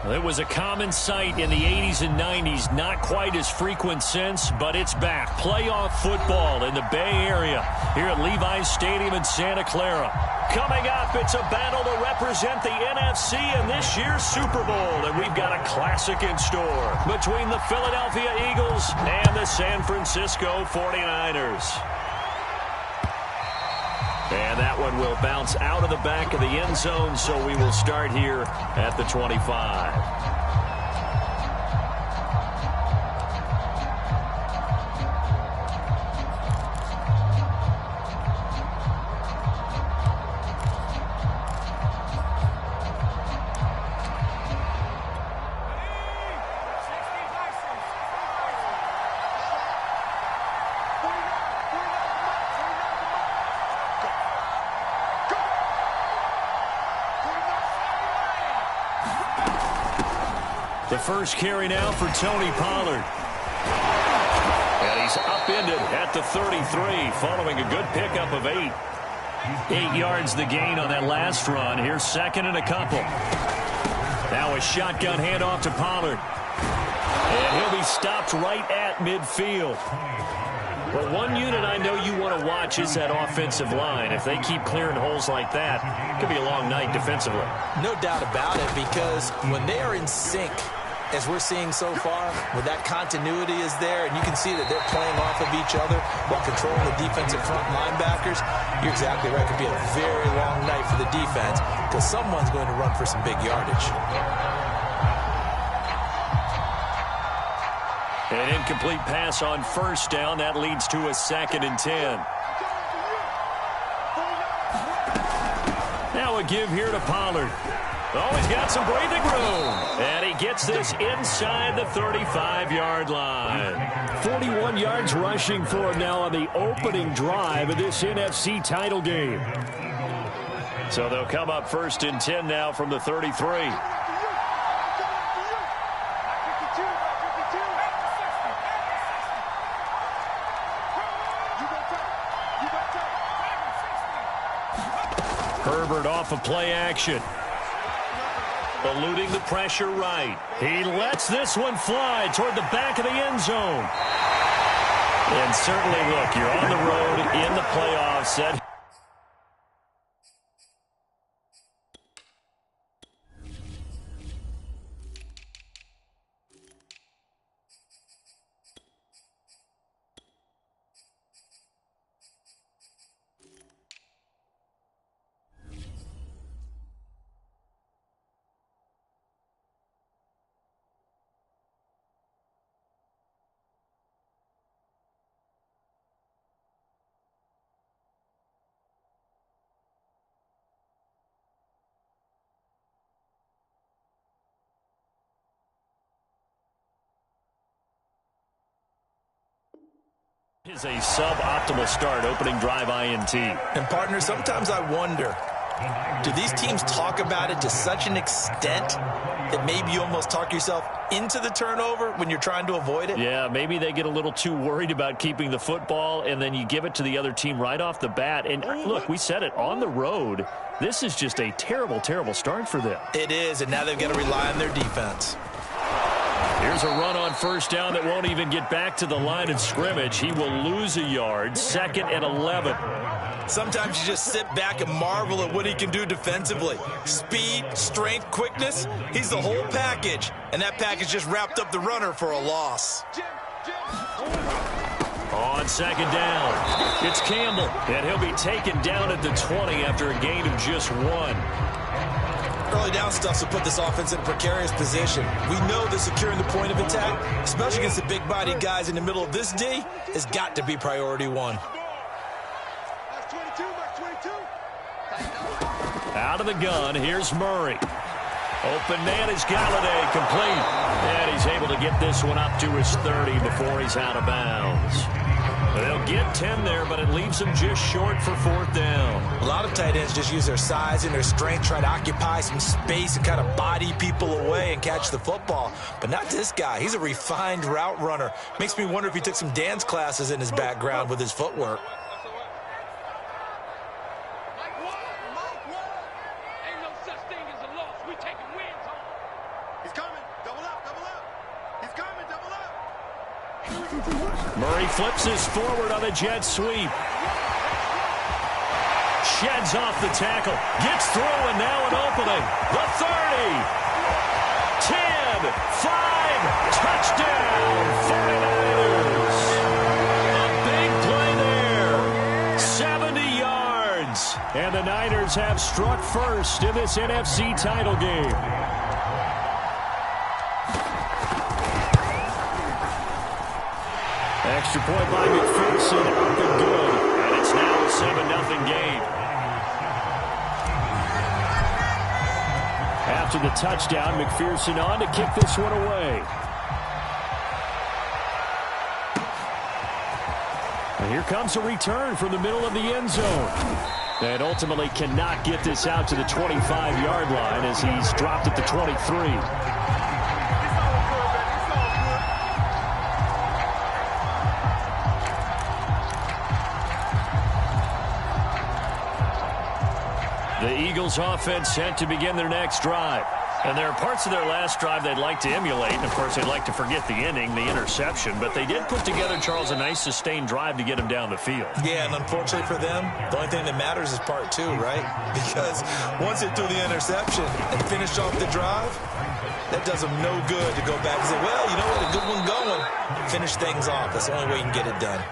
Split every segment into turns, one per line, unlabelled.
It was a common sight in the 80s and 90s, not quite as frequent since, but it's back. Playoff football in the Bay Area here at Levi's Stadium in Santa Clara. Coming up, it's a battle to represent the NFC in this year's Super Bowl, and we've got a classic in store between the Philadelphia Eagles and the San Francisco 49ers. And that one will bounce out of the back of the end zone, so we will start here at the 25. The first carry now for Tony Pollard. And he's upended at the 33 following a good pickup of 8. 8 yards the gain on that last run. Here's second and a couple. Now a shotgun handoff to Pollard. And he'll be stopped right at midfield. Well, one unit I know you want to watch is that offensive line. If they keep clearing holes like that, it could be a long night defensively.
No doubt about it, because when they are in sync, as we're seeing so far, when that continuity is there, and you can see that they're playing off of each other while controlling the defensive front linebackers, you're exactly right. It could be a very long night for the defense because someone's going to run for some big yardage.
An incomplete pass on first down. That leads to a 2nd and 10. Now a give here to Pollard. Oh, he's got some breathing room. And he gets this inside the 35-yard line. 41 yards rushing for him now on the opening drive of this NFC title game. So they'll come up 1st and 10 now from the 33. Herbert off of play action. Eluding the pressure right. He lets this one fly toward the back of the end zone. And certainly, look, you're on the road in the playoffs. Is a suboptimal start, opening drive INT.
And partner, sometimes I wonder, do these teams talk about it to such an extent that maybe you almost talk yourself into the turnover when you're trying to avoid it?
Yeah, maybe they get a little too worried about keeping the football, and then you give it to the other team right off the bat. And look, we said it, on the road, this is just a terrible, terrible start for them.
It is, and now they've got to rely on their defense.
Here's a run on first down that won't even get back to the line of scrimmage. He will lose a yard. 2nd and 11.
Sometimes you just sit back and marvel at what he can do defensively. Speed, strength, quickness, he's the whole package. And that package just wrapped up the runner for a loss.
On 2nd down, it's Campbell. And he'll be taken down at the 20 after a gain of just 1.
Early down stuff to put this offense in a precarious position. We know that securing the point of attack, especially against the big-bodied guys in the middle of this D, has got to be priority 1.
Out of the gun, here's Murray. Open man is Galladay, complete. And he's able to get this one up to his 30 before he's out of bounds. They'll get 10 there, but it leaves them just short for 4th down.
A lot of tight ends just use their size and their strength, try to occupy some space and kind of body people away and catch the football. But not this guy. He's a refined route runner. Makes me wonder if he took some dance classes in his background with his footwork.
He's coming. Double up, double up. He's coming, double up.
Murray flips his forward on the jet sweep. Sheds off the tackle. Gets through, and now an opening. The 30. 10. 5. Touchdown. 49ers. A big play there. 70 yards. And the Niners have struck first in this NFC title game. Extra point by McPherson, up and good. And it's now a 7-0 game. After the touchdown, McPherson on to kick this one away. And here comes a return from the middle of the end zone. And ultimately cannot get this out to the 25-yard line as he's dropped at the 23. The Eagles offense set to begin their next drive. And there are parts of their last drive they'd like to emulate. And, of course, they'd like to forget the inning, the interception. But they did put together, Charles, a nice sustained drive to get him down the field.
Yeah, and unfortunately for them, the only thing that matters is part two, right? Because once they threw the interception and finished off the drive, that does them no good to go back and say, well, you know what, a good one going. Finish things off. That's the only way you can get it done.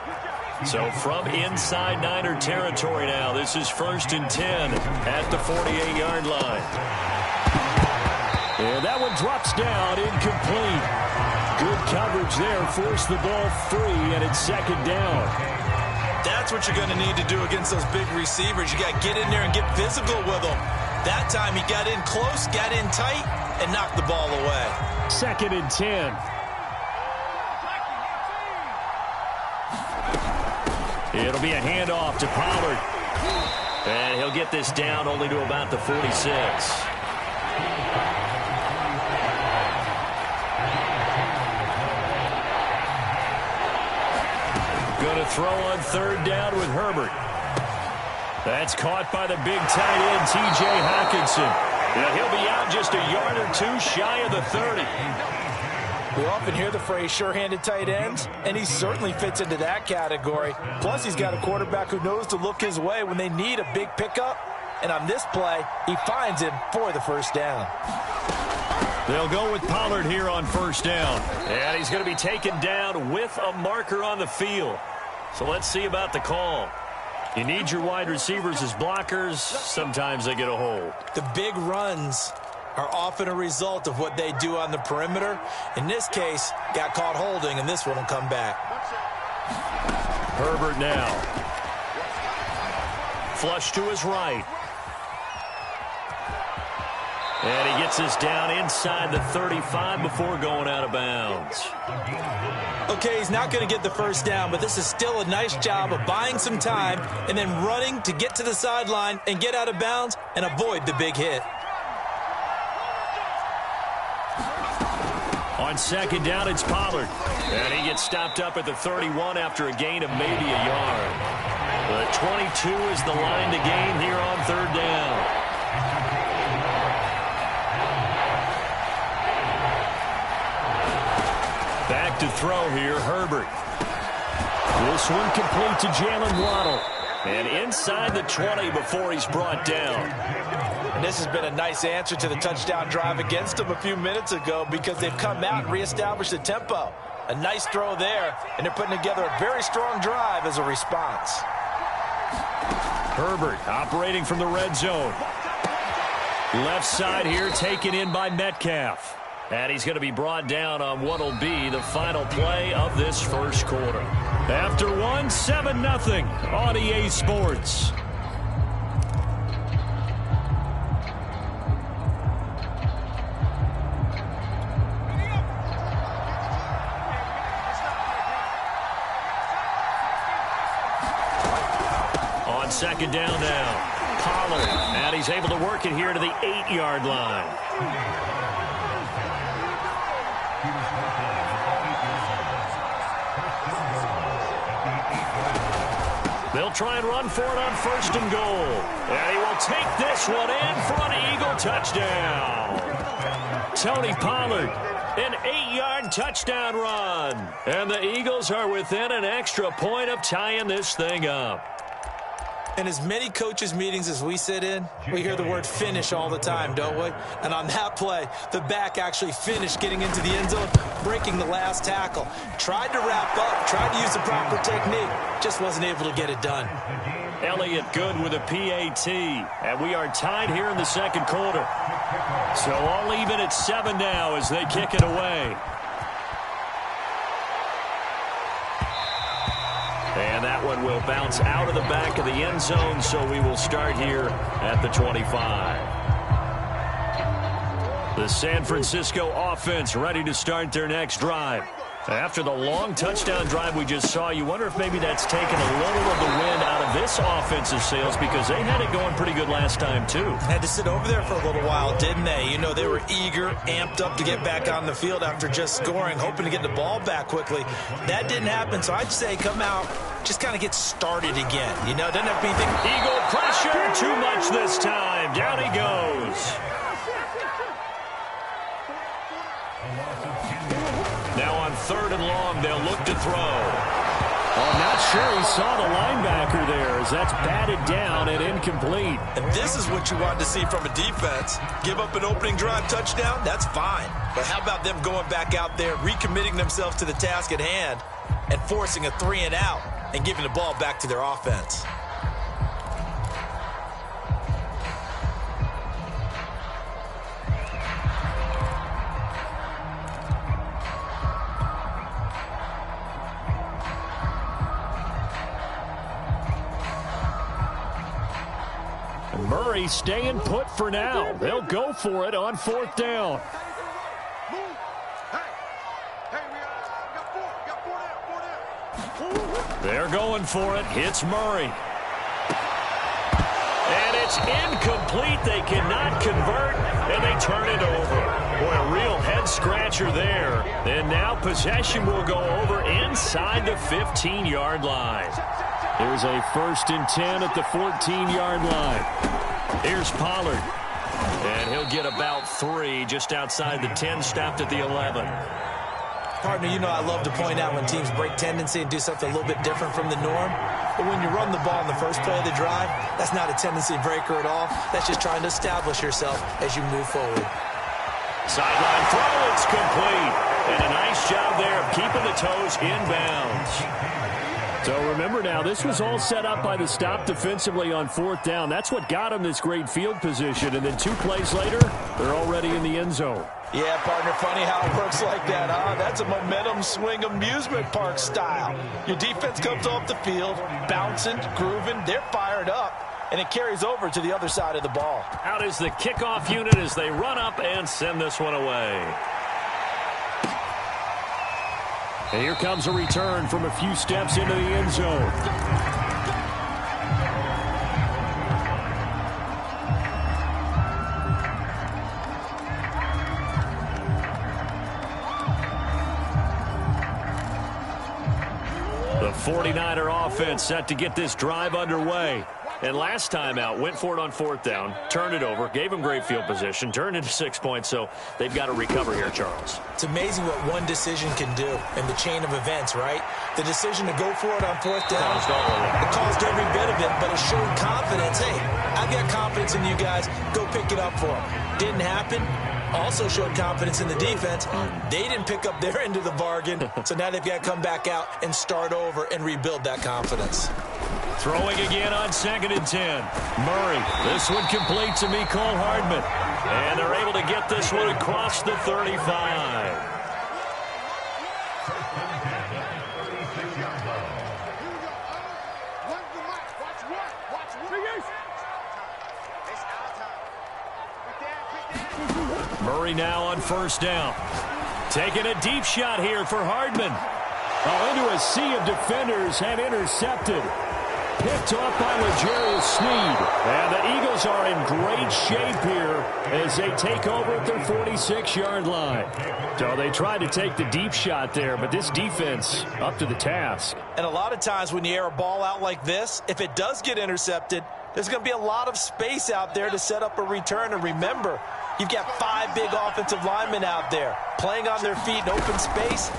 So from inside Niner territory now, this is 1st and 10 at the 48-yard line. And that one drops down, incomplete. Good coverage there, forced the ball free, and it's 2nd down.
That's what you're going to need to do against those big receivers. You got to get in there and get physical with them. That time he got in close, got in tight, and knocked the ball away.
2nd and 10. It'll be a handoff to Pollard. And he'll get this down only to about the 46. Going to throw on 3rd down with Herbert. That's caught by the big tight end, T.J. Hockenson. And he'll be out just a yard or two shy of the 30.
We often hear the phrase sure-handed tight ends, and he certainly fits into that category. Plus, he's got a quarterback who knows to look his way when they need a big pickup. And on this play, he finds him for the 1st down.
They'll go with Pollard here on 1st down. And he's going to be taken down with a marker on the field. So let's see about the call. You need your wide receivers as blockers. Sometimes they get a hold.
The big runs are often a result of what they do on the perimeter. In this case, got caught holding, and this one will come back.
Herbert now. Flush to his right. And he gets this down inside the 35 before going out of bounds.
Okay, he's not going to get the 1st down, but this is still a nice job of buying some time and then running to get to the sideline and get out of bounds and avoid the big hit.
On 2nd down, it's Pollard. And he gets stopped up at the 31 after a gain of maybe a yard. The 22 is the line to gain here on 3rd down. Back to throw here, Herbert. This one complete to Jalen Waddle. And inside the 20 before he's brought down.
And this has been a nice answer to the touchdown drive against them a few minutes ago because they've come out and reestablished the tempo. A nice throw there, and they're putting together a very strong drive as a response.
Herbert operating from the red zone. Left side here taken in by Metcalf. And he's going to be brought down on what will be the final play of this 1st quarter. After 7-0 on EA Sports. On 2nd down now, Pollard. And he's able to work it here to the 8-yard line. They'll try and run for it on 1st and goal. And he will take this one in for an Eagle touchdown. Tony Pollard. An 8-yard touchdown run. And the Eagles are within an extra point of tying this thing up.
In as many coaches' meetings as we sit in, we hear the word finish all the time, don't we? And on that play, the back actually finished getting into the end zone, breaking the last tackle. Tried to wrap up, tried to use the proper technique, just wasn't able to get it done.
Elliott good with a PAT. And we are tied here in the second quarter. So all even at 7 now as they kick it away. And that one will bounce out of the back of the end zone, so we will start here at the 25. The San Francisco offense ready to start their next drive. After the long touchdown drive we just saw, you wonder if maybe that's taken a little of the wind out of this offensive sails because they had it going pretty good last time too.
Had to sit over there for a little while, didn't they? You know, they were eager, amped up to get back on the field after just scoring, hoping to get the ball back quickly. That didn't happen, so I'd say come out, just kind of get started again. You know, doesn't have to be anything.
Eagle pressure, too much this time. Down he goes. Now on 3rd and long, they'll look to throw. I'm not sure he saw the linebacker there as that's batted down and incomplete.
And this is what you want to see from a defense. Give up an opening drive touchdown, that's fine. But how about them going back out there, recommitting themselves to the task at hand, and forcing a 3-and-out and giving the ball back to their offense?
Murray staying put for now. They'll go for it on 4th down. They're going for it. Hits Murray. And it's incomplete. They cannot convert, and they turn it over. Boy, a real head-scratcher there. And now possession will go over inside the 15-yard line. Here's a 1st and 10 at the 14-yard line. Here's Pollard. And he'll get about 3 just outside the 10, stopped at the 11.
Partner, you know I love to point out when teams break tendency and do something a little bit different from the norm. But when you run the ball in the first play of the drive, that's not a tendency breaker at all. That's just trying to establish yourself as you move forward.
Sideline throw, it's complete. And a nice job there of keeping the toes inbounds. So remember now, this was all set up by the stop defensively on 4th down. That's what got them this great field position. And then 2 plays later, they're already in the end zone.
Yeah, partner, funny how it works like that, huh? That's a momentum swing amusement park style. Your defense comes off the field, bouncing, grooving, they're fired up, and it carries over to the other side of the ball.
Out is the kickoff unit as they run up and send this one away. And here comes a return from a few steps into the end zone. The 49er offense set to get this drive underway. And last time out, went for it on 4th down, turned it over, gave them great field position, turned into 6 points, so they've got to recover here, Charles.
It's amazing what one decision can do in the chain of events, right? The decision to go for it on 4th down, it caused every bit of it, but it showed confidence. Hey, I've got confidence in you guys. Go pick it up for them. Didn't happen. Also showed confidence in the defense. They didn't pick up their end of the bargain, so now they've got to come back out and start over and rebuild that confidence.
Throwing again on 2nd and 10. Murray, this one complete to Mecole Hardman. And they're able to get this one across the 35. Murray now on 1st down. Taking a deep shot here for Hardman. Into a sea of defenders and intercepted. Picked off by L'Jarius Sneed. And the Eagles are in great shape here as they take over at their 46-yard line. So they tried to take the deep shot there, but this defense up to the task.
And a lot of times when you air a ball out like this, if it does get intercepted, there's going to be a lot of space out there to set up a return. And remember, You've got 5 big offensive linemen out there playing on their feet in open space.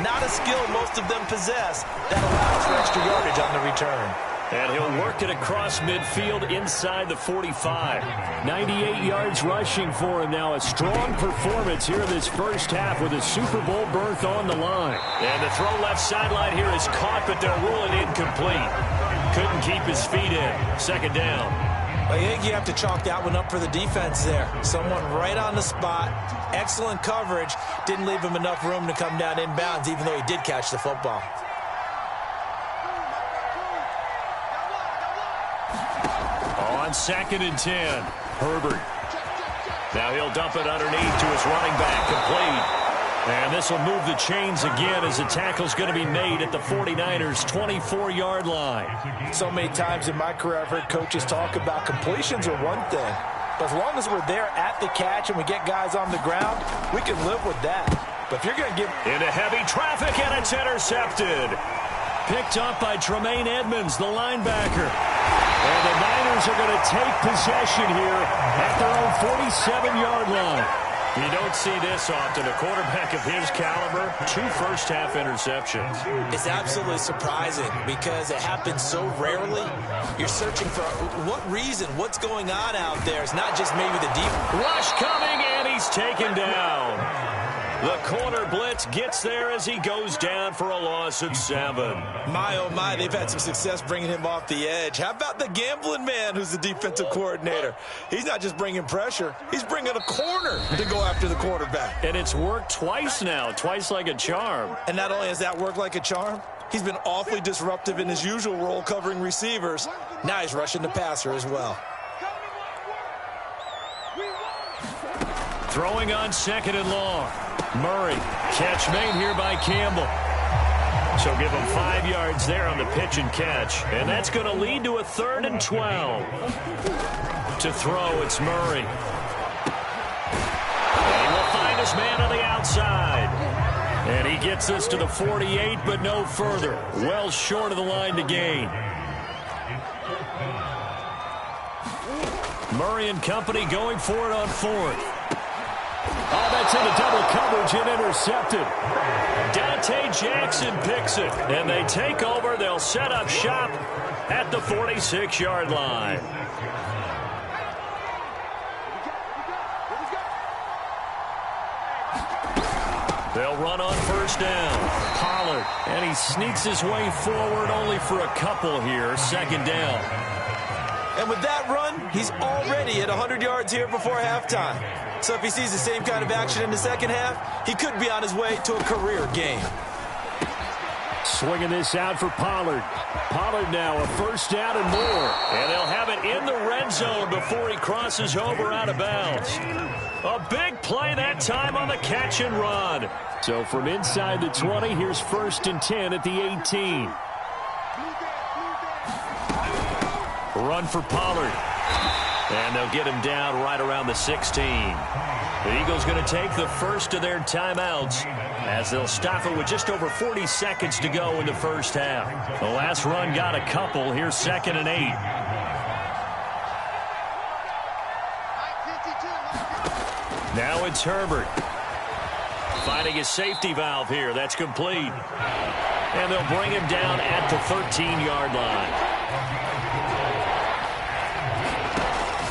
Not a skill most of them possess that allows for extra yardage on the return.
And he'll work it across midfield inside the 45. 98 yards rushing for him now. A strong performance here in this first half with a Super Bowl berth on the line. And the throw left sideline here is caught, but they'll rule it incomplete. Couldn't keep his feet in. Second down.
I think you have to chalk that one up for the defense there. Someone right on the spot. Excellent coverage. Didn't leave him enough room to come down inbounds, even though he did catch the football.
On 2nd and 10, Herbert. Now he'll dump it underneath to his running back, complete. And this will move the chains again as the tackle's going to be made at the 49ers' 24-yard line.
So many times in my career I've heard coaches talk about completions are one thing. But as long as we're there at the catch and we get guys on the ground, we can live with that. But if you're going to give...
Into heavy traffic, and it's intercepted. Picked up by Tremaine Edmonds, the linebacker. And the Niners are going to take possession here at their own 47-yard line. You don't see this often. A quarterback of his caliber, 2 first-half interceptions.
It's absolutely surprising because it happens so rarely. You're searching for what reason, what's going on out there. It's not just maybe the deep.
Rush coming, and he's taken down. The corner blitz gets there as he goes down for a loss of 7.
My, oh my, they've had some success bringing him off the edge. How about the gambling man who's the defensive coordinator? He's not just bringing pressure. He's bringing a corner to go after the quarterback.
And it's worked twice now, twice like a charm.
And not only has that worked like a charm, he's been awfully disruptive in his usual role covering receivers. Now he's rushing the passer as well.
Throwing on 2nd and long. Murray, catch made here by Campbell. So give him 5 yards there on the pitch and catch. And that's going to lead to a 3rd and 12. To throw, it's Murray. And he will find his man on the outside. And he gets us to the 48, but no further. Well short of the line to gain. Murray and company going for it on 4th. Oh, that's into double coverage and intercepted. Dante Jackson picks it, and they take over. They'll set up shop at the 46-yard line. They'll run on 1st down. Pollard, and he sneaks his way forward only for a couple here. 2nd down.
And with that run, he's already at 100 yards here before halftime. So if he sees the same kind of action in the second half, he could be on his way to a career game.
Swinging this out for Pollard. Pollard now a 1st down and more. And they'll have it in the red zone before he crosses over out of bounds. A big play that time on the catch and run. So from inside the 20, here's 1st and 10 at the 18. Run for Pollard. And they'll get him down right around the 16. The Eagles going to take the first of their timeouts as they'll stop it with just over 40 seconds to go in the first half. The last run got a couple. Here's 2nd and 8. Now it's Herbert. Finding his safety valve here. That's complete. And they'll bring him down at the 13-yard line.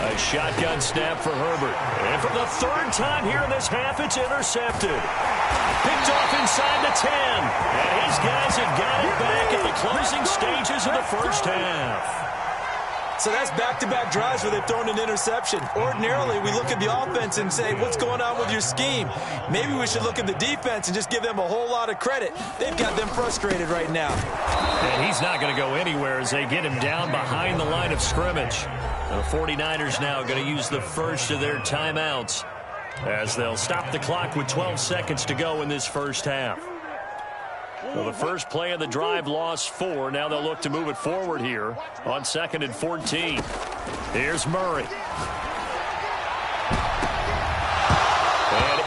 A shotgun snap for Herbert. And for the 3rd time here in this half, it's intercepted. Picked off inside the 10. And his guys have got it back at the closing stages of the first half.
So that's back-to-back drives where they've thrown an interception. Ordinarily, we look at the offense and say, what's going on with your scheme? Maybe we should look at the defense and just give them a whole lot of credit. They've got them frustrated right now.
And he's not going to go anywhere as they get him down behind the line of scrimmage. The 49ers now going to use the first of their timeouts as they'll stop the clock with 12 seconds to go in this first half. Well, the first play of the drive lost 4. Now they'll look to move it forward here on 2nd and 14. Here's Murray.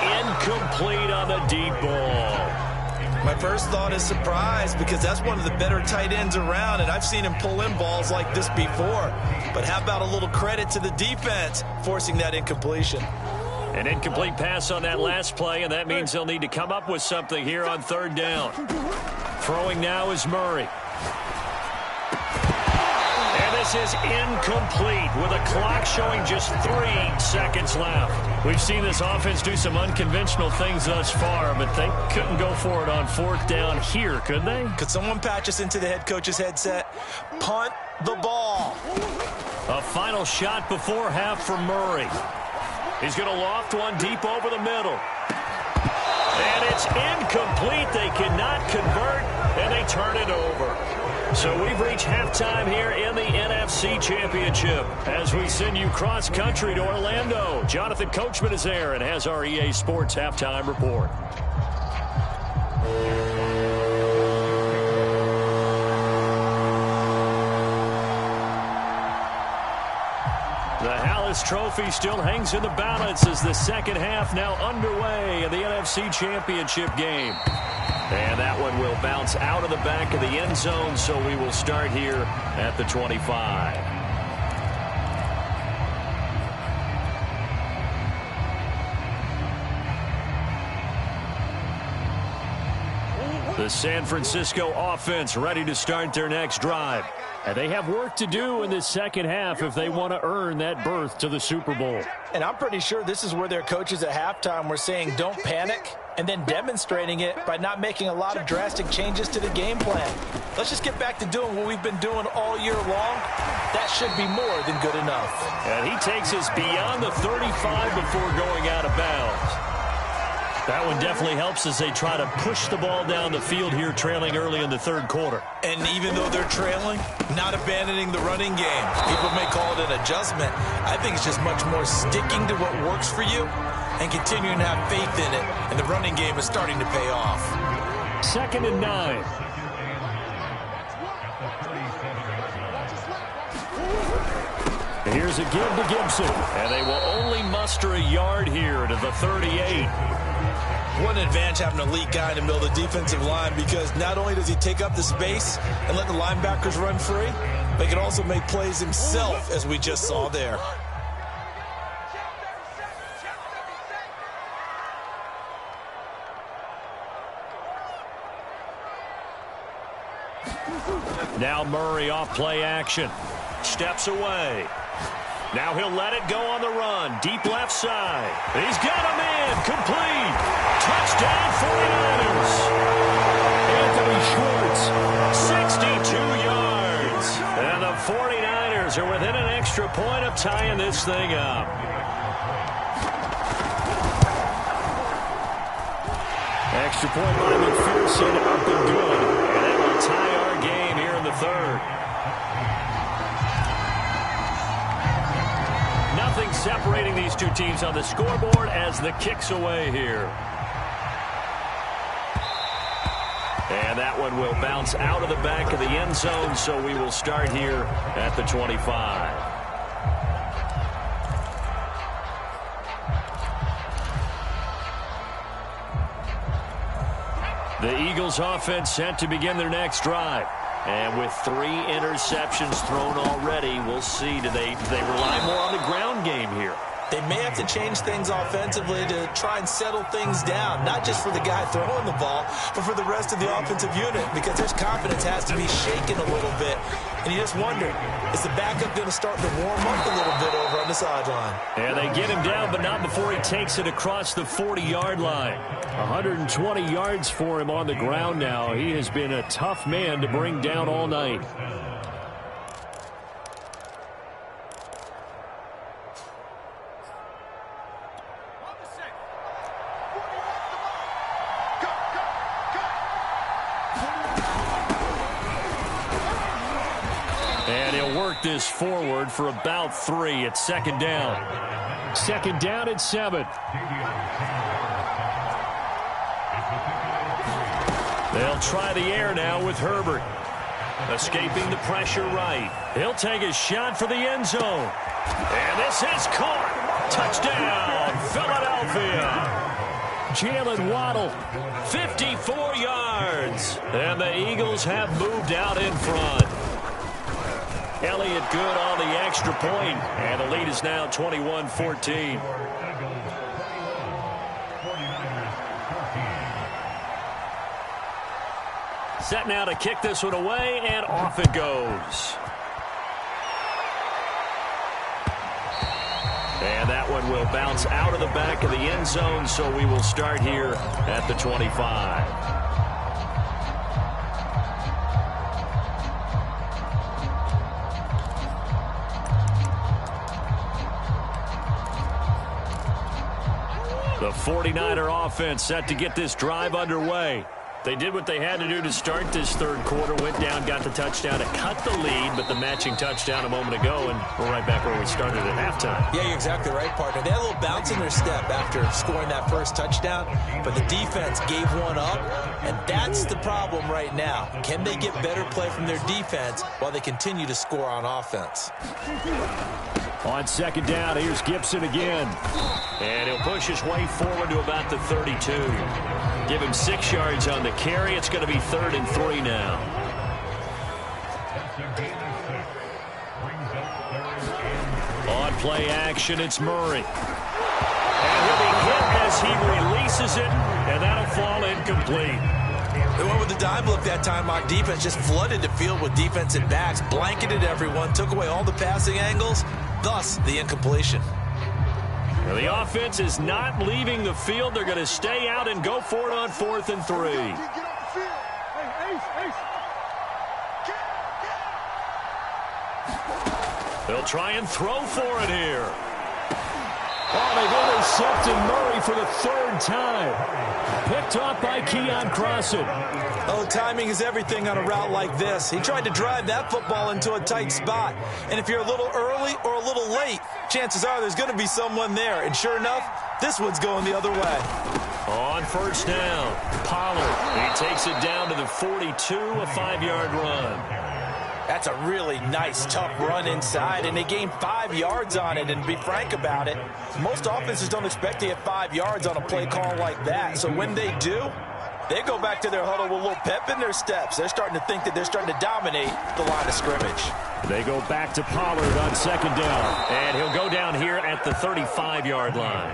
And incomplete on the deep ball.
My first thought is surprise because that's one of the better tight ends around, and I've seen him pull in balls like this before. But how about a little credit to the defense forcing that incompletion?
An incomplete pass on that last play, and that means they'll need to come up with something here on third down. Throwing now is Murray. And this is incomplete with a clock showing just 3 seconds left. We've seen this offense do some unconventional things thus far, but they couldn't go for it on fourth down here, could they?
Could someone patch us into the head coach's headset? Punt the ball.
A final shot before half for Murray. He's going to loft one deep over the middle. And it's incomplete. They cannot convert, and they turn it over. So we've reached halftime here in the NFC Championship as we send you cross-country to Orlando. Jonathan Coachman is there and has our EA Sports halftime report. The Hallis Trophy still hangs in the balance as the second half now underway in the NFC Championship game. And that one will bounce out of the back of the end zone, so we will start here at the 25. The San Francisco offense ready to start their next drive. And they have work to do in this second half if they want to earn that berth to the Super Bowl.
And I'm pretty sure this is where their coaches at halftime were saying don't panic, and then demonstrating it by not making a lot of drastic changes to the game plan. Let's just get back to doing what we've been doing all year long. That should be more than good enough.
And he takes us beyond the 35 before going out of bounds. That one definitely helps as they try to push the ball down the field here, trailing early in the third quarter.
And even though they're trailing, not abandoning the running game. People may call it an adjustment. I think it's just much more sticking to what works for you and continuing to have faith in it. And the running game is starting to pay off.
2nd and 9. Here's a give to Gibson. And they will only muster a yard here to the 38.
What an advantage having an elite guy in the middle of the defensive line, because not only does he take up the space and let the linebackers run free, but he can also make plays himself, as we just saw there.
Now Murray off play action. Steps away. Now he'll let it go on the run. Deep left side. He's got him in. Complete. Touchdown 49ers. Anthony Schwartz, 62 yards. And the 49ers are within an extra point of tying this thing up. Extra point by McPherson up and good. And that will tie our game here in the third. Nothing separating these two teams on the scoreboard as the kick's away here. And that one will bounce out of the back of the end zone, so we will start here at the 25. The Eagles offense set to begin their next drive. And with 3 interceptions thrown already, we'll see. Do they rely more on the ground game here?
They may have to change things offensively to try and settle things down, not just for the guy throwing the ball, but for the rest of the offensive unit, because their confidence has to be shaken a little bit. And you just wonder, is the backup going to start to warm up a little bit over on the sideline?
And they get him down, but not before he takes it across the 40-yard line. 120 yards for him on the ground now. He has been a tough man to bring down all night. And he'll work this forward for about 3. It's 2nd down. 2nd down at 7. They'll try the air now with Herbert. Escaping the pressure right. He'll take a shot for the end zone. And this is caught. Touchdown, Philadelphia. Jalen Waddle, 54 yards. And the Eagles have moved out in front. Elliott good on the extra point. And the lead is now 21-14. Set now to kick this one away, and off it goes. And that one will bounce out of the back of the end zone, so we will start here at the 25. The 49er offense set to get this drive underway. They did what they had to do to start this third quarter, went down, got the touchdown to cut the lead, but the matching touchdown a moment ago, and we're right back where we started at halftime.
Yeah, you're exactly right, partner. They had a little bounce in their step after scoring that first touchdown, but the defense gave one up, and that's the problem right now. Can they get better play from their defense while they continue to score on offense?
On second down, here's Gibson again. And he'll push his way forward to about the 32. Give him 6 yards on the carry. It's going to be 3rd and 3 now. On play action, it's Murray. And he'll be hit as he releases it, and that'll fall incomplete.
They went with the dime look that time. Our defense just flooded the field with defensive backs, blanketed everyone, took away all the passing angles, thus the incompletion.
Well, the offense is not leaving the field. They're going to stay out and go for it on 4th and 3. They'll try and throw for it here. Oh, they've intercepted Murray for the 3rd time. Picked off by Keon Crossen.
Oh, timing is everything on a route like this. He tried to drive that football into a tight spot. And if you're a little early or a little late, chances are there's going to be someone there. And sure enough, this one's going the other way.
On first down, Pollard. He takes it down to the 42, a 5-yard run.
That's a really nice, tough run inside, and they gained 5 yards on it. And to be frank about it, most offenses don't expect to get 5 yards on a play call like that. So when they do, they go back to their huddle with a little pep in their steps. They're starting to think that they're starting to dominate the line of scrimmage.
They go back to Pollard on second down, and he'll go down here at the 35-yard line.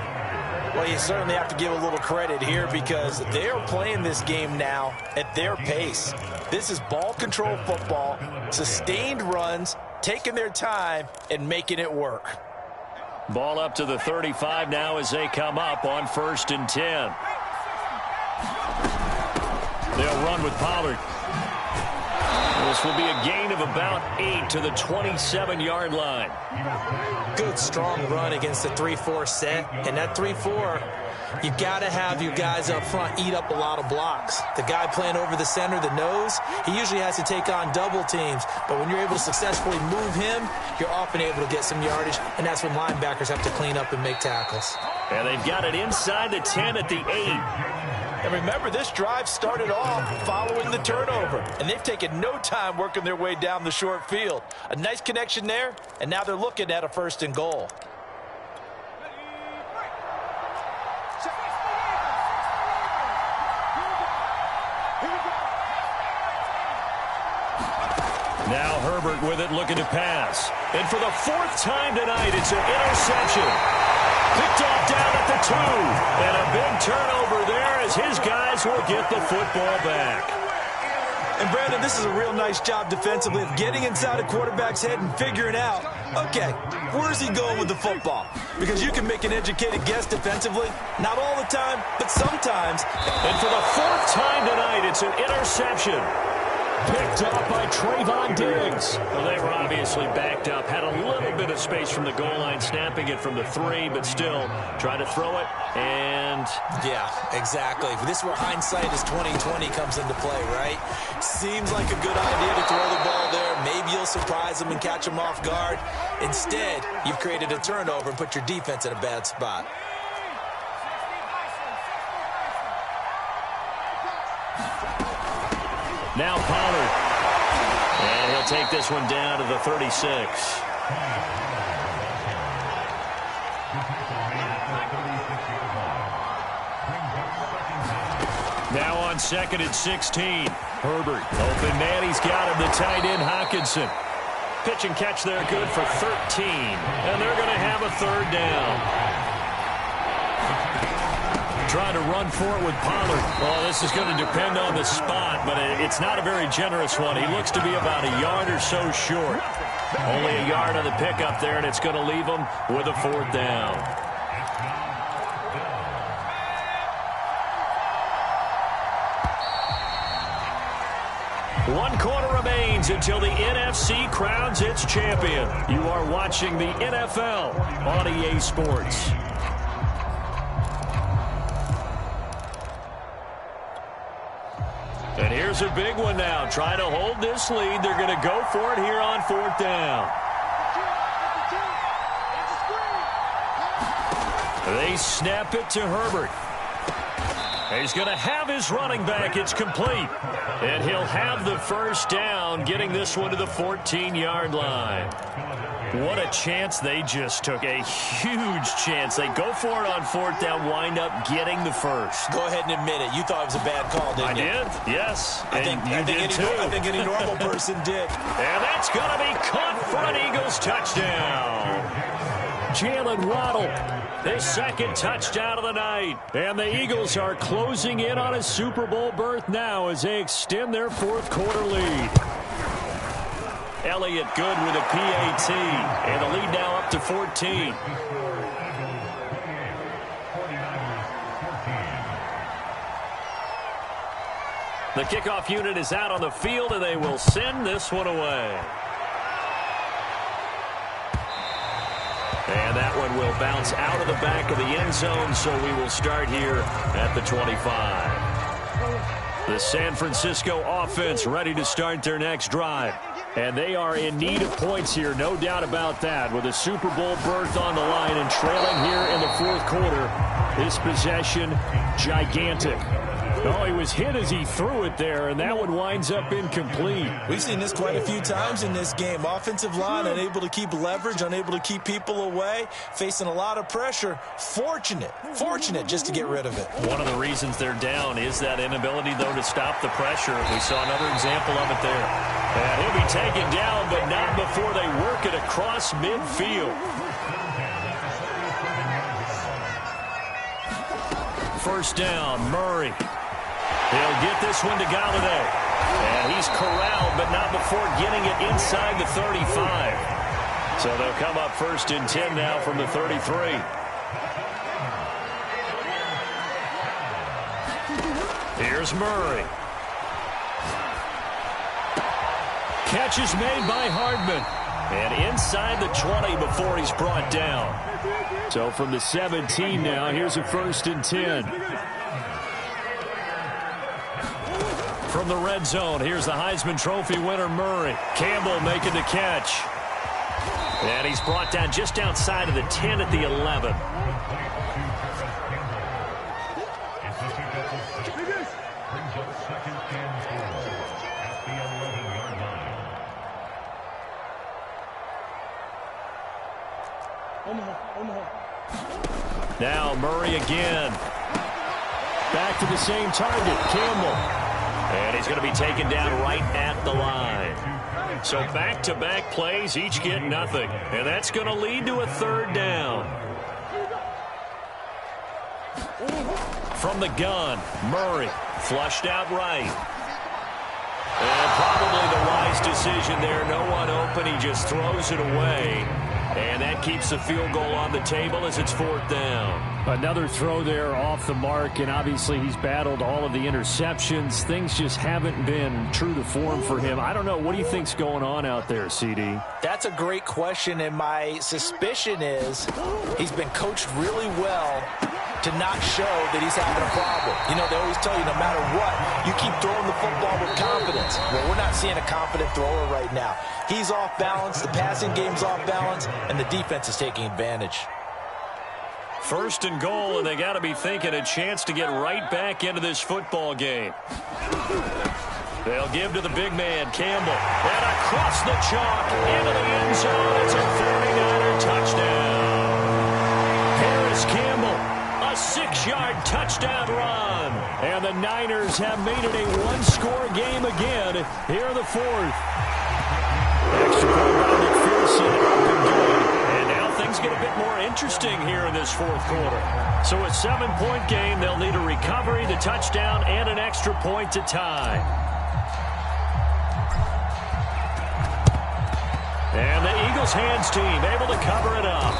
Well, you certainly have to give a little credit here because they are playing this game now at their pace. This is ball control football, sustained runs, taking their time, and making it work.
Ball up to the 35 now as they come up on 1st and 10. They'll run with Pollard. This will be a gain of about 8 to the 27-yard line.
Good, strong run against the 3-4 set. And that 3-4, you got to have your guys up front eat up a lot of blocks. The guy playing over the center, the nose, he usually has to take on double teams. But when you're able to successfully move him, you're often able to get some yardage. And that's when linebackers have to clean up and make tackles.
And they've got it inside the 10 at the 8.
And remember, this drive started off following the turnover. And they've taken no time working their way down the short field. A nice connection there, and now they're looking at a 1st and goal.
Now Herbert with it, looking to pass. And for the 4th time tonight, it's an interception. Picked off down at the 2. And a big turnover there as his guys will get the football back.
And, Brandon, this is a real nice job defensively of getting inside a quarterback's head and figuring out, okay, where's he going with the football? Because you can make an educated guess defensively. Not all the time, but sometimes.
And for the 4th time tonight, it's an interception. Picked off by Trayvon Diggs. Well, they were obviously backed up. Had a little bit of space from the goal line, snapping it from the 3, but still trying to throw it. And
yeah, exactly. This is where hindsight is 20/20 comes into play, right? Seems like a good idea to throw the ball there. Maybe you'll surprise them and catch them off guard. Instead, you've created a turnover and put your defense in a bad spot.
now Pollard. And he'll take this one down to the 36. Now on 2nd and 16. Herbert, open man, he's got him, the tight end Hockenson. Pitch and catch there, good for 13. And they're going to have a 3rd down. trying to run for it with Pollard. Well, this is going to depend on the spot, but it's not a very generous one. He looks to be about a yard or so short. Only a yard on the pickup there, and it's going to leave him with a 4th down. One quarter remains until the NFC crowns its champion. You are watching the NFL on EA Sports. And here's a big one now. Trying to hold this lead. They're going to go for it here on 4th down. They snap it to Herbert. He's going to have his running back. It's complete. And he'll have the 1st down, getting this one to the 14-yard line. What a chance they just took. A huge chance. They go for it on 4th down, wind up getting the 1st.
Go ahead and admit it. You thought it was a bad call, didn't you?
I did, yes.
I think any normal person did.
And that's going to be caught for an Eagles touchdown. Jalen Waddle, his 2nd touchdown of the night. And the Eagles are closing in on a Super Bowl berth now as they extend their 4th quarter lead. Elliott good with a PAT. And the lead now up to 14. The kickoff unit is out on the field, and they will send this one away. And that one will bounce out of the back of the end zone, so we will start here at the 25. The San Francisco offense ready to start their next drive. And they are in need of points here, no doubt about that. With a Super Bowl berth on the line and trailing here in the 4th quarter, this possession gigantic. Oh, he was hit as he threw it there, and that one winds up incomplete.
We've seen this quite a few times in this game. Offensive line unable to keep leverage, unable to keep people away, facing a lot of pressure. Fortunate just to get rid of it.
One of the reasons they're down is that inability, though, to stop the pressure. We saw another example of it there. And he'll be taken down, but not before they work it across midfield. 1st down, Murray. He'll get this one to Galladay. And he's corralled, but not before getting it inside the 35. So they'll come up 1st and 10 now from the 33. Here's Murray. Catch is made by Hardman. And inside the 20 before he's brought down. So from the 17 now, here's a 1st and 10. From the red zone, here's the Heisman Trophy winner, Murray. Campbell making the catch. And he's brought down just outside of the 10 at the 11. Now Murray again. Back to the same target, Campbell. And he's going to be taken down right at the line. So back-to-back plays, each get nothing. And that's going to lead to a 3rd down. From the gun, Murray flushed out right. And probably the wise decision there. No one open. He just throws it away. And that keeps the field goal on the table as it's 4th down. Another throw there off the mark, and obviously he's battled all of the interceptions. Things just haven't been true to form for him. I don't know. What do you think's going on out there, CD?
That's a great question, and my suspicion is he's been coached really well to not show that he's having a problem. You know, they always tell you no matter what, you keep throwing the football with confidence. Well, we're not seeing a confident thrower right now. He's off balance, the passing game's off balance, and the defense is taking advantage.
1st and goal, and they got to be thinking a chance to get right back into this football game. They'll give to the big man, Campbell. And across the chalk into the end zone. It's a 49er touchdown. Harris Campbell, a 6-yard touchdown run. And the Niners have made it a one-score game again here in the 4th. Extra point by McPherson up and good. And now things things get a bit more interesting here in this fourth quarter. So a 7-point game, they'll need a recovery, the touchdown, and an extra point to tie. And the Eagles hands team able to cover it up.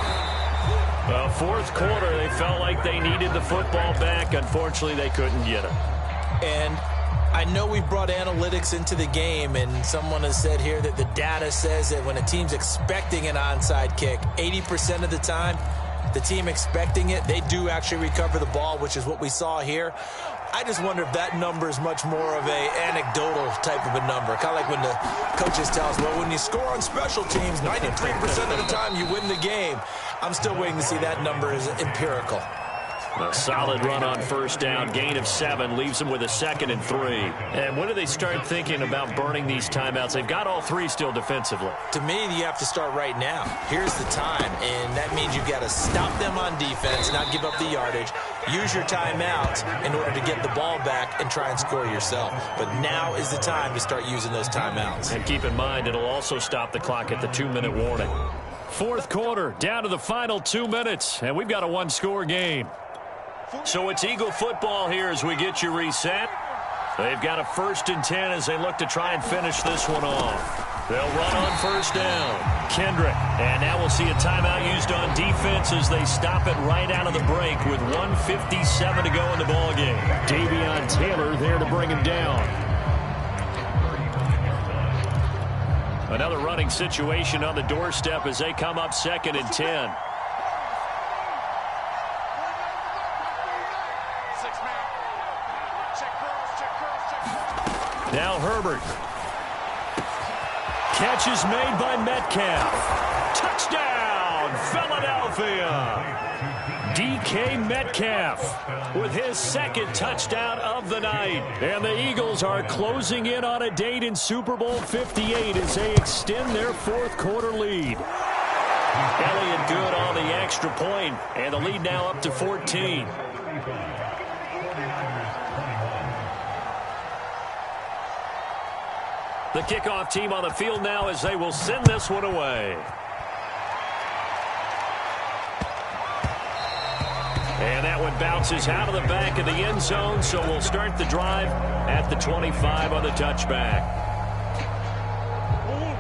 The fourth quarter, they felt like they needed the football back. Unfortunately, they couldn't get it.
And I know we brought analytics into the game, and someone has said here that the data says that when a team's expecting an onside kick, 80% of the time, the team expecting it, they do actually recover the ball, which is what we saw here. I just wonder if that number is much more of a anecdotal type of a number. Kind of like when the coaches tell us, well, when you score on special teams, 93% of the time you win the game. I'm still waiting to see that number is empirical.
A solid run on first down. Gain of 7 leaves them with a 2nd and 3. And when do they start thinking about burning these timeouts? They've got all 3 still defensively.
To me, you have to start right now. Here's the time, and that means you've got to stop them on defense, not give up the yardage, use your timeouts in order to get the ball back and try and score yourself. But now is the time to start using those timeouts.
And keep in mind, it'll also stop the clock at the 2-minute warning. Fourth quarter, down to the final 2 minutes, and we've got a 1-score game. So it's Eagle football here as we get you reset. They've got a 1st and 10 as they look to try and finish this one off. They'll run on first down. Kendrick. And now we'll see a timeout used on defense as they stop it right out of the break with 1:57 to go in the ballgame. Davion Taylor there to bring him down. Another running situation on the doorstep as they come up 2nd and 10. Now Herbert. Catch is made by Metcalf. Touchdown, Philadelphia. DK Metcalf with his 2nd touchdown of the night. And the Eagles are closing in on a date in Super Bowl 58 as they extend their fourth quarter lead. Elliott good on the extra point, and the lead now up to 14. The kickoff team on the field now as they will send this one away. And that one bounces out of the back of the end zone, so we'll start the drive at the 25 on the touchback.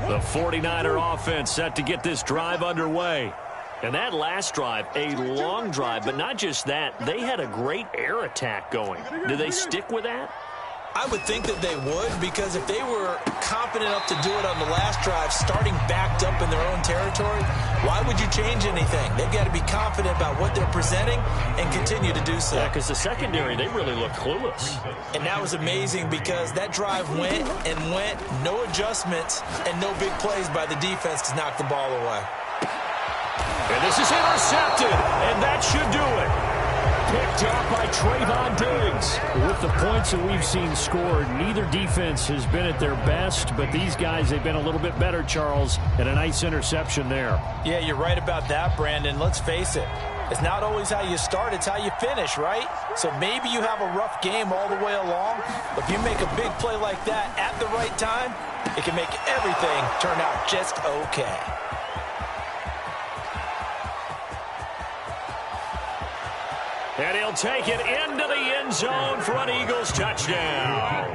The 49er offense set to get this drive underway. And that last drive, a long drive, but not just that. They had a great air attack going. Do they stick with that?
I would think that they would, because if they were confident enough to do it on the last drive, starting backed up in their own territory, why would you change anything? They've got to be confident about what they're presenting and continue to do so.
Yeah, because the secondary, they really look clueless.
And that was amazing because that drive went and went, no adjustments, and no big plays by the defense to knock the ball away.
And this is intercepted, and that should do it. Picked off by Trayvon Diggs. With the points that we've seen scored, neither defense has been at their best, but these guys, they've been a little bit better, Charles, and a nice interception there.
Yeah, you're right about that, Brandon. Let's face it. It's not always how you start, it's how you finish, right? So maybe you have a rough game all the way along, but if you make a big play like that at the right time, it can make everything turn out just okay.
And he'll take it into the end zone for an Eagles touchdown.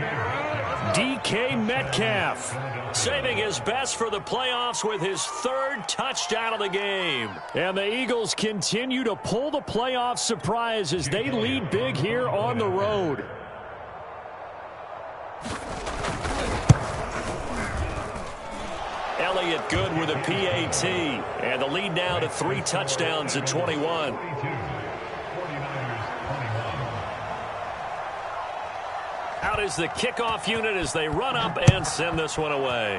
DK Metcalf saving his best for the playoffs with his 3rd touchdown of the game. And the Eagles continue to pull the playoff surprise as they lead big here on the road. Elliott good with a PAT. And the lead now to 3 touchdowns at 21. Out is the kickoff unit as they run up and send this one away.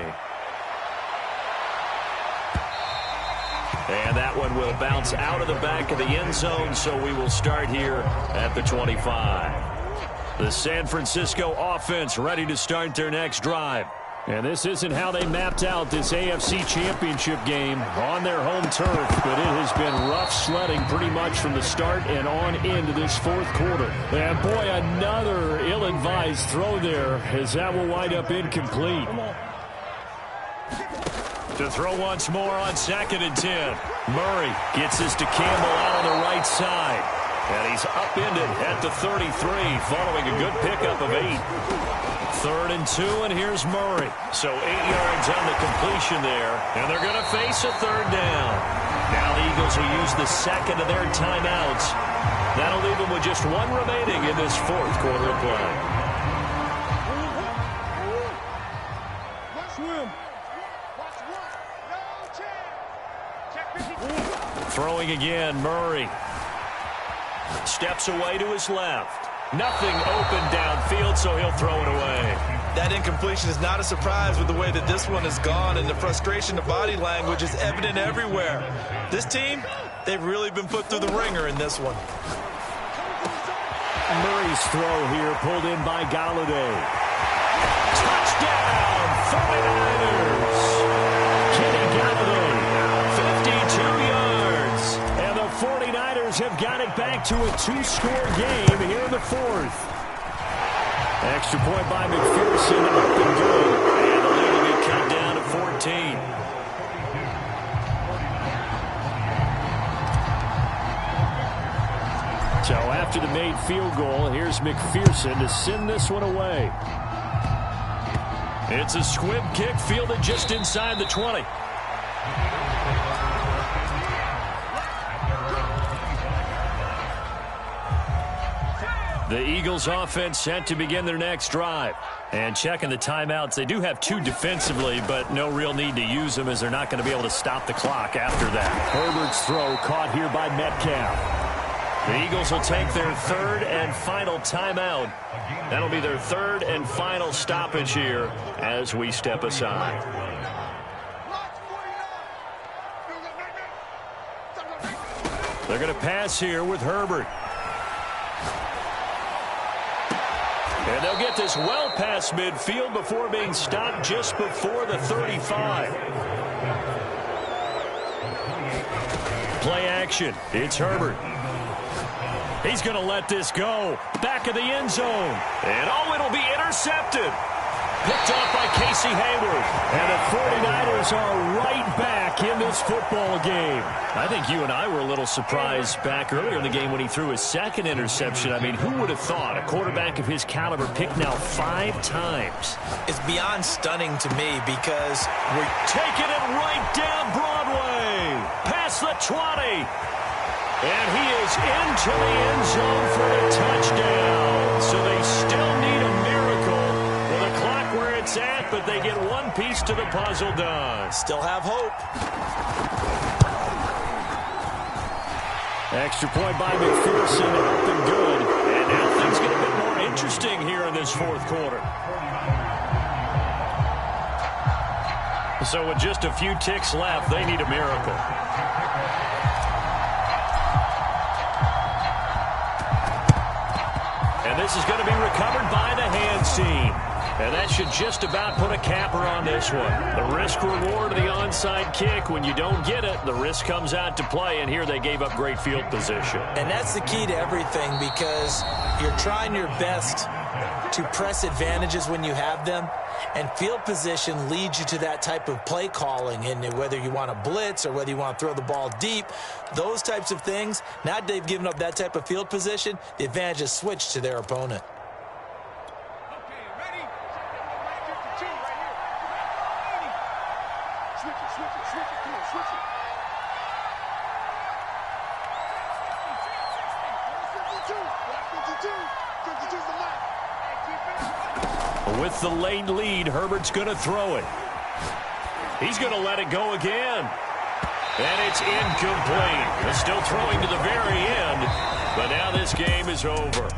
And that one will bounce out of the back of the end zone, so we will start here at the 25. The San Francisco offense ready to start their next drive. And this isn't how they mapped out this AFC Championship game on their home turf, but it has been rough sledding pretty much from the start and on into this fourth quarter. And boy, another ill-advised throw there as that will wind up incomplete. To throw once more on 2nd and 10. Murray gets this to Campbell out on the right side. And he's upended at the 33 following a good pickup of 8. 3rd and 2, and here's Murray. So 8 yards on the completion there, and they're going to face a 3rd down. Now the Eagles will use the second of their timeouts. That'll leave them with just 1 remaining in this 4th quarter of play. Throwing again, Murray. Steps away to his left. Nothing open downfield, so he'll throw it away.
That incompletion is not a surprise with the way that this one has gone, and the frustration of body language is evident everywhere. This team, they've really been put through the ringer in this one.
Murray's throw here pulled in by Galladay. Touchdown, 49ers. Kenny Galladay, 52 yards. And the 49ers have got it back to a 2-score game here in the 4th. Extra point by McPherson, up and good. And the lead will be cut down to 14. So after the made field goal, here's McPherson to send this one away. It's a squib kick fielded just inside the 20. The Eagles offense set to begin their next drive. And checking the timeouts, they do have 2 defensively, but no real need to use them as they're not going to be able to stop the clock after that. Herbert's throw caught here by Metcalf. The Eagles will take their 3rd and final timeout. That'll be their 3rd and final stoppage here as we step aside. They're going to pass here with Herbert. And they'll get this well past midfield before being stopped just before the 35. Play action. It's Herbert. He's going to let this go. Back of the end zone. And it'll be intercepted. Picked off by Casey Hayward. And the 49ers are right back in this football game. I think you and I were a little surprised back earlier in the game when he threw his 2nd interception. I mean, who would have thought a quarterback of his caliber picked now 5 times?
It's beyond stunning to me because
we're taking it right down Broadway. Past the 20. And he is into the end zone for a touchdown. So they still need a miracle with the clock where it's at, but they get 1 piece to the puzzle done.
Still have hope.
Extra point by McPherson, up and good. And now things get a bit more interesting here in this 4th quarter. So with just a few ticks left, they need a miracle. And this is going to be recovered by the hands team. And that should just about put a capper on this one. The risk-reward of the onside kick. When you don't get it, the risk comes out to play. And here they gave up great field position.
And that's the key to everything because you're trying your best to press advantages when you have them. And field position leads you to that type of play calling. And whether you want to blitz or whether you want to throw the ball deep, those types of things, now they've given up that type of field position, the advantage is switched to their opponent.
With the late lead, Herbert's going to throw it. He's going to let it go again. And it's incomplete. They're still throwing to the very end, but now this game is over.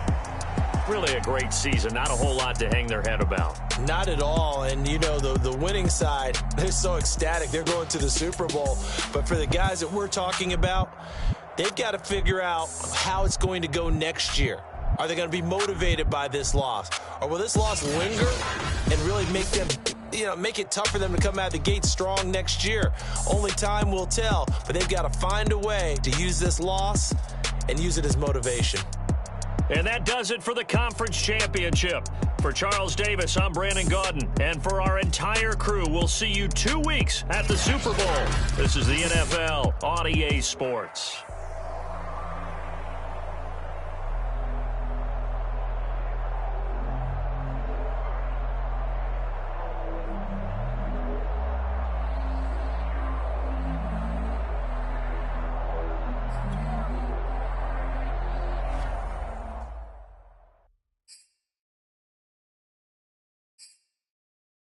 Really a great season. Not a whole lot to hang their head about.
Not at all. And, you know, the winning side, they're so ecstatic. They're going to the Super Bowl. But for the guys that we're talking about, they've got to figure out how it's going to go next year. Are they going to be motivated by this loss? Or will this loss linger and really make them, make it tough for them to come out of the gate strong next year? Only time will tell, but they've got to find a way to use this loss and use it as motivation.
And that does it for the conference championship. For Charles Davis, I'm Brandon Gaudin. And for our entire crew, we'll see you 2 weeks at the Super Bowl. This is the NFL on EA Sports.